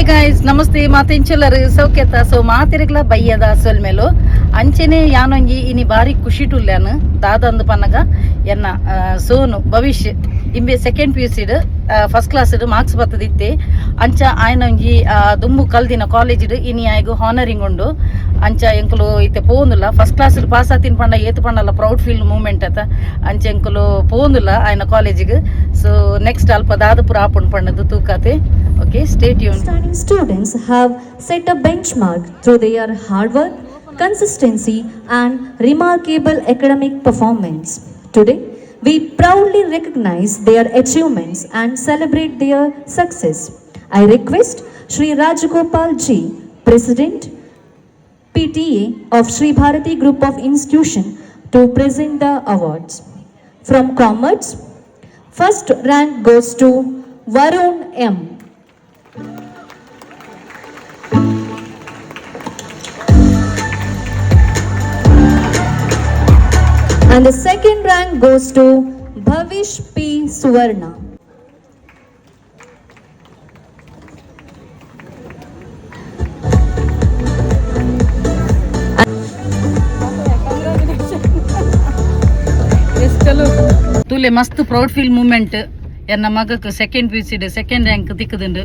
Guys ನಮಸ್ತೆ ಮಾತೆಂಚೆಲ್ಲರು ಸೌಖ್ಯತ so ಮಾತಿರಗ್ಲ ಬಯ್ಯದ ಅಸಲ್ ಮೇಲು ಅಂಚೆನೆ ಯಾನೊಂಜಿ ಇನಿ ಬಾರಿ ಖುಷಿ ಟುಲ್ಯಾನು ದಾದಂದು ಪನ್ನಗ ಎನ್ನ ಸೋನು ಭವಿಷ್ಯ ಇಂಬೆ second PUC first class marks ಬತ್ತದಿತ್ತೆ ಅಂಚ ಆಯ್ನೊಂಜಿ ದುಂಬು ಕಲ್ದಿನ ಕಾಲೇಜ್ ಇನಿ ಆಯ್ಗು ಹಾನರಿಂಗ್ ಉಂಡು ಅಂಚ ಎಂಕುಲು ಇತ್ತೆ ಪೋಂದುಲ್ಲ ಫಸ್ಟ್ ಕ್ಲಾಸ್ ಪಾಸ್ ಆತಿನ ಪಂಡ ಏತ್ ಪಂಡಲ್ಲ ಪ್ರೌಡ್ ಫೀಲ್ ಮೂಮೆಂಟ್ ಅತ ಅಂಚ ಎಂಕುಲು ಪೋಂದುಲ್ಲ ಆಯ್ನ ಕಾಲೇಜಿಗೆ ಸೊ ನೆಕ್ಸ್ಟ್ ಅಲ್ಪ ದಾದಪುರ ಆಪುಂಡು ಪಂಡದು ತೂಕತೆ. Okay, stay tuned. Outstanding students have set a benchmark through their hard work, consistency, and remarkable academic performance. Today, we proudly recognize their achievements and celebrate their success. I request Shri Rajagopal Ji, President PTA of Shri Bharati Group of Institution, to present the awards. From Commerce, first rank goes to Varun M. And the second rank goes to Bhavish P. Suvarna. ತುಲೆ ಮಸ್ತ್ proud feel moment ಎನ್ನ ಮಗಕ್ಕೆ second PUC second rank ತಿಕ್ಕದುಂಡು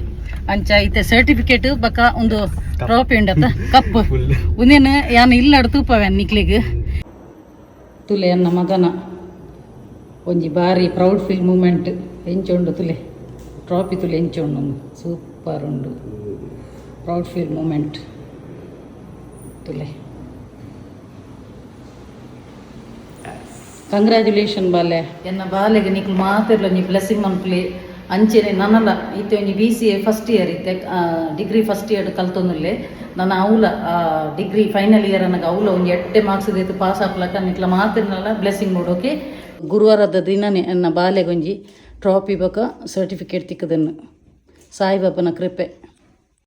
ಅಂಚ ಇತ್ತೆ certificate ಬಕ ಒಂದು trophy ಉಂಡತ್ತ cup ಉಂದೇನು ಯಾನು ಇಲ್ಲಾಡು ತೂಪವ್ಯಾನ್ ನಿಕ್ಲಿಗೆ ತುಲೆ ಎನ್ನ ಮಗನ ಒಂಜಿ ಬಾರಿ ಪ್ರೌಡ್ ಫೀಲ್ ಮೂಮೆಂಟ್ ಎಂಚುಂಡು ತುಲೆ ಟ್ರಾಫಿ ತುಲೆ ಎಂಚುಂಡು ಸೂಪರ್ ಉಂಡು ಪ್ರೌಡ್ ಫೀಲ್ ಮೂಮೆಂಟ್ ತುಲೆ ಕಂಗ್ರ್ಯಾಚುಲೇಷನ್ ಬಾಲೆ ಎನ್ನ ಬಾಲೆಗೆ ನಿಕ್ಲು ಮಾತಿರ್ಲ ನೀ ಬ್ಲೆಸ್ಸಿಂಗ್ ಮನ್ಪ್ಲಿ ಅಂಚೆನೆ ನನ್ನಲ್ಲ ಇತ್ತೆ ಒಂಜಿ BCA ಫಸ್ಟ್ ಇಯರ್ ಇತ್ತೆ ಡಿಗ್ರಿ ಫಸ್ಟ್ ಇಯರ್ ಕಲ್ತೊಂದುಲ್ಲೆ ನನ್ನ ಅವಲ ಡಿಗ್ರಿ ಫೈನಲ್ ಇಯರ್ ಅನ್ನಗ ಅವಲ ಒಂಜಿ 8 ಮಾರ್ಕ್ಸ್ ಇತ್ತು ಪಾಸ್ ಆಪ್ಲಕ್ಕ ನಿಕ್ಲ ಮಾತಿರ್ನಲ್ಲ ಬ್ಲೆಸ್ಸಿಂಗ್ ಮಾಡೋಕೆ ಗುರುವಾರದ ದಿನನೇ ನನ್ನ ಬಾಲೆಗೊಂಜಿ ಟ್ರಾಫಿ ಬಕ ಸರ್ಟಿಫಿಕೇಟ್ ತಿಕ್ಕದನ್ನು ಸಾಯಿಬಾಬನ ಕೃಪೆ.